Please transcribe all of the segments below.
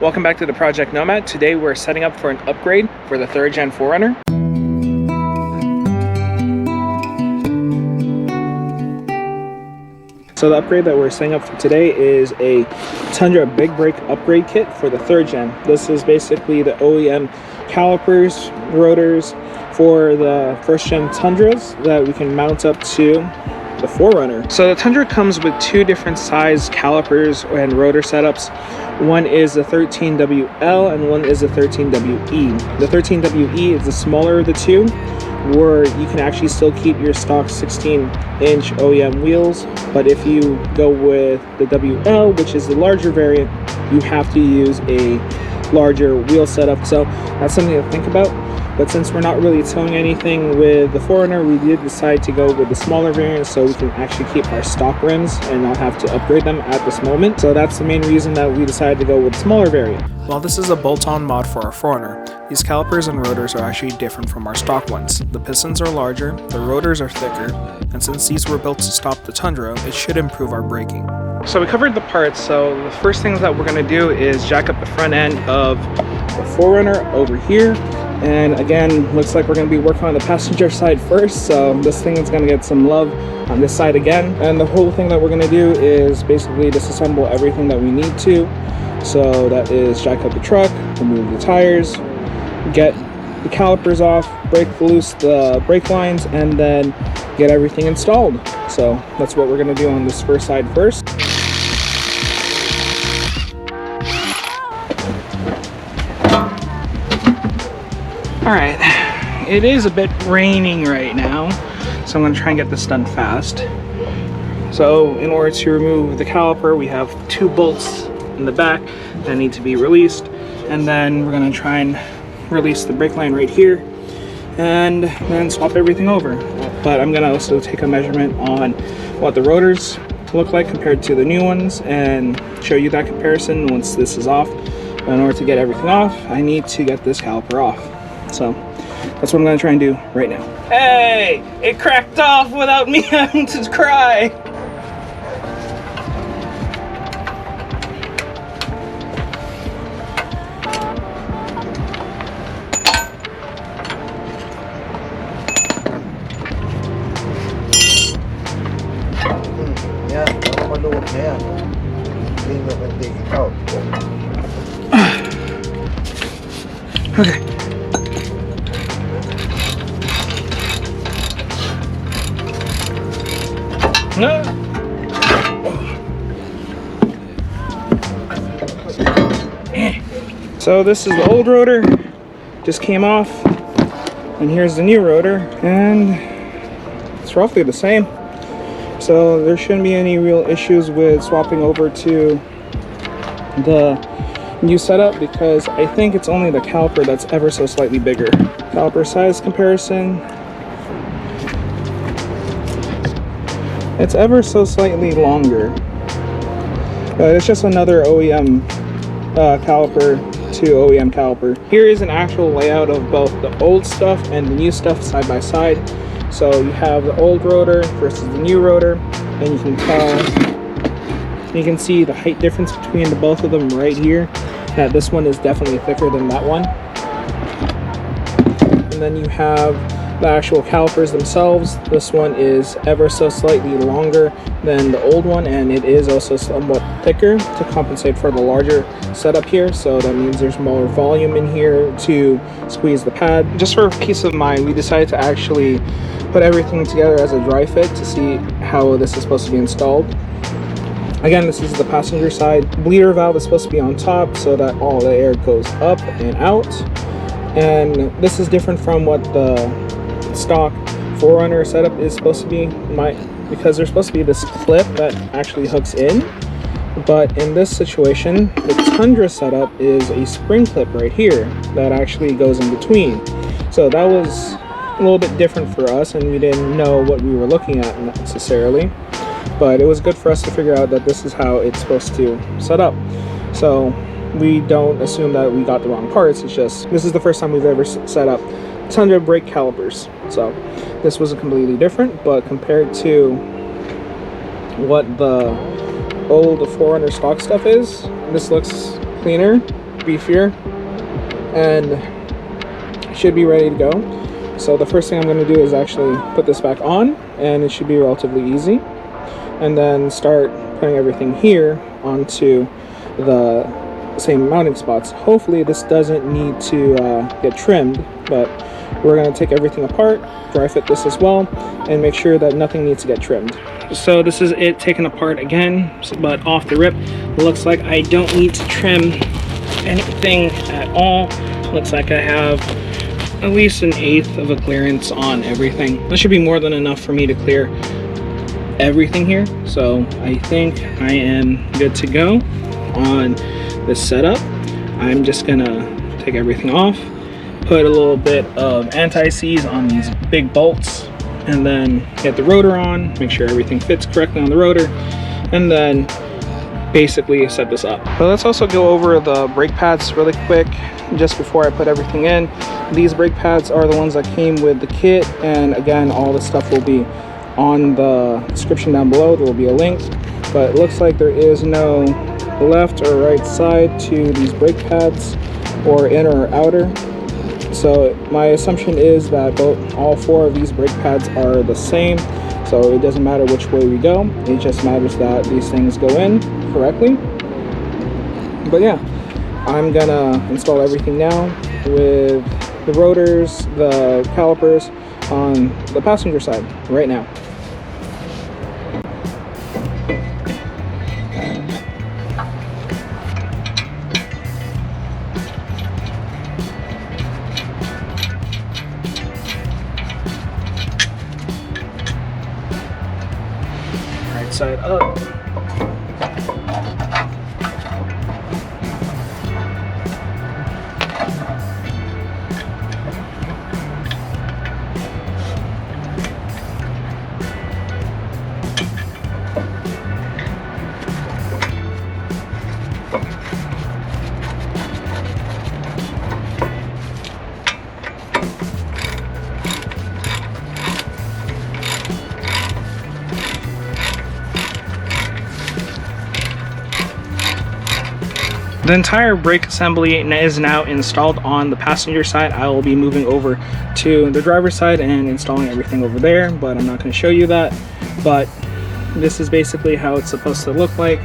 Welcome back to the Project Nomad. Today we're setting up for an upgrade for the 3rd gen 4runner. So the upgrade that we're setting up for today is a Tundra big brake upgrade kit for the 3rd gen. This is basically the OEM calipers, rotors for the 1st gen Tundras that we can mount up to the 4runner. So the Tundra comes with two different size calipers and rotor setups. One is the 13WL and one is the 13WE. The 13WE is the smaller of the two, where you can actually still keep your stock 16-inch OEM wheels, but if you go with the WL, which is the larger variant, you have to use a larger wheel setup. So that's something to think about. But since we're not really towing anything with the 4runner, we did decide to go with the smaller variant so we can actually keep our stock rims and not have to upgrade them at this moment. So that's the main reason that we decided to go with the smaller variant. While this is a bolt-on mod for our 4runner, these calipers and rotors are actually different from our stock ones. The pistons are larger, the rotors are thicker, and since these were built to stop the Tundra, it should improve our braking. So we covered the parts, so the first things that we're going to do is jack up the front end of the 4runner over here. And again, looks like we're going to be working on the passenger side first, so this thing is going to get some love on this side again. And the whole thing that we're going to do is basically disassemble everything that we need to. So that is jack up the truck, remove the tires, get the calipers off, break loose the brake lines, and then get everything installed. So that's what we're going to do on this first side first. Alright, it is a bit raining right now, so I'm going to try and get this done fast. So in order to remove the caliper, we have two bolts in the back that need to be released, and then we're going to try and release the brake line right here and then swap everything over. But I'm going to also take a measurement on what the rotors look like compared to the new ones and show you that comparison once this is off. But in order to get everything off, I need to get this caliper off. So that's what I'm going to try and do right now. Hey, it cracked off without me having to cry. Okay. No. So this is the old rotor, just came off, and here's the new rotor, and it's roughly the same. So there shouldn't be any real issues with swapping over to the new setup, because I think it's only the caliper that's ever so slightly bigger. Caliper size comparison. It's ever so slightly longer, but it's just another OEM caliper to OEM caliper. Here is an actual layout of both the old stuff and the new stuff side by side. So you have the old rotor versus the new rotor, and you can tell, you can see the height difference between the both of them right here, that this one is definitely thicker than that one. And then you have the actual calipers themselves. This one is ever so slightly longer than the old one, and it is also somewhat thicker to compensate for the larger setup here. So that means there's more volume in here to squeeze the pad. Just for peace of mind, we decided to actually put everything together as a dry fit to see how this is supposed to be installed. Again, this is the passenger side. Bleeder valve is supposed to be on top so that all the air goes up and out. And this is different from what the stock 4runner setup is supposed to be, because there's supposed to be this clip that actually hooks in, but in this situation the Tundra setup is a spring clip right here that actually goes in between. So that was a little bit different for us, and we didn't know what we were looking at necessarily, but it was good for us to figure out that this is how it's supposed to set up. So we don't assume that we got the wrong parts. It's just this is the first time we've ever set up Tundra brake calipers, so this was completely different. But compared to what the old 4runner stock stuff is, this looks cleaner beefier, and should be ready to go. So the first thing I'm going to do is actually put this back on, and it should be relatively easy, and then start putting everything here onto the same mounting spots. Hopefully this doesn't need to get trimmed, but we're going to take everything apart, dry fit this as well, and make sure that nothing needs to get trimmed. So this is it taken apart again, but off the rip, it looks like I don't need to trim anything at all. Looks like I have at least 1/8 of a clearance on everything. That should be more than enough for me to clear everything here. So I think I am good to go on this setup. I'm just gonna take everything off, put a little bit of anti-seize on these big bolts, and then get the rotor on, make sure everything fits correctly on the rotor, and then basically set this up. But let's also go over the brake pads really quick just before I put everything in. These brake pads are the ones that came with the kit, and again, all this stuff will be on the description down below. There will be a link, but it looks like there is no left or right side to these brake pads, or inner or outer. So my assumption is that all 4 of these brake pads are the same, so it doesn't matter which way we go, it just matters that these things go in correctly. But yeah, I'm gonna install everything now with the rotors, the calipers on the passenger side right now. Right side up. The entire brake assembly is now installed on the passenger side. I will be moving over to the driver's side and installing everything over there, but I'm not going to show you that. But this is basically how it's supposed to look like.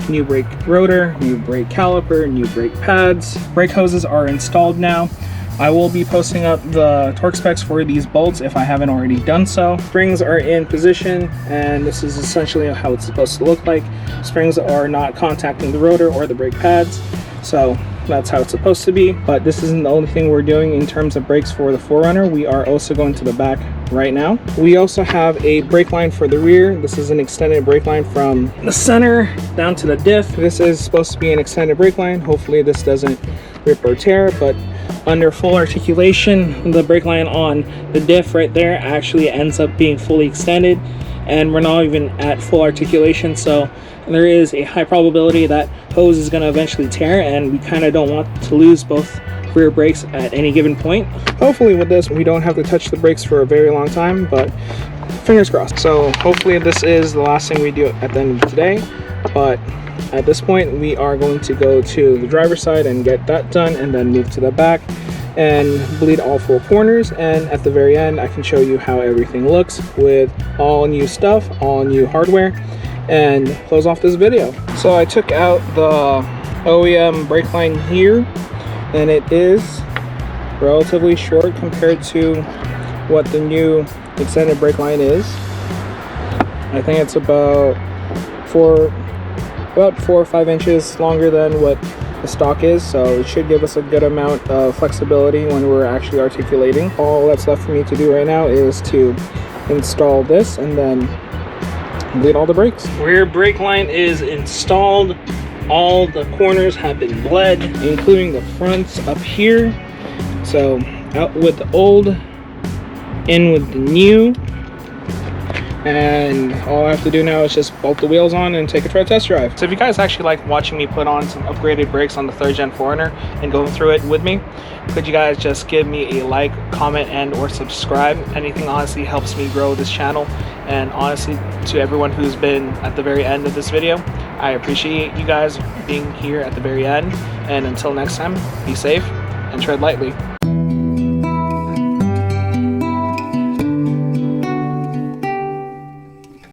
New brake rotor, new brake caliper, new brake pads. Brake hoses are installed now. I will be posting up the torque specs for these bolts if I haven't already done so. Springs are in position, and this is essentially how it's supposed to look like. Springs are not contacting the rotor or the brake pads, so that's how it's supposed to be. But this isn't the only thing we're doing in terms of brakes for the 4runner. We are also going to the back right now. We also have a brake line for the rear. This is an extended brake line from the center down to the diff. This is supposed to be an extended brake line. Hopefully this doesn't rip or tear, but under full articulation, the brake line on the diff right there actually ends up being fully extended, and we're not even at full articulation, so there is a high probability that hose is going to eventually tear, and we kind of don't want to lose both rear brakes at any given point. Hopefully with this we don't have to touch the brakes for a very long time, but fingers crossed. So hopefully this is the last thing we do at the end of today, but at this point we are going to go to the driver's side and get that done, and then move to the back and bleed all 4 corners, and at the very end I can show you how everything looks with all new stuff, all new hardware, and close off this video. So I took out the OEM brake line here, and it is relatively short compared to what the new extended brake line is. I think it's about 4 or 5 inches longer than what the stock is, so it should give us a good amount of flexibility when we're actually articulating. All that's left for me to do right now is to install this and then bleed all the brakes. Rear brake line is installed. All the corners have been bled, including the fronts up here. So out with the old, in with the new, and all I have to do now is just bolt the wheels on and take it for a test drive. So if you guys actually like watching me put on some upgraded brakes on the 3rd gen 4runner and going through it with me, could you guys just give me a like, comment, and or subscribe? Anything honestly helps me grow this channel, and honestly, to everyone who's been at the very end of this video, I appreciate you guys being here at the very end, and until next time, be safe and tread lightly.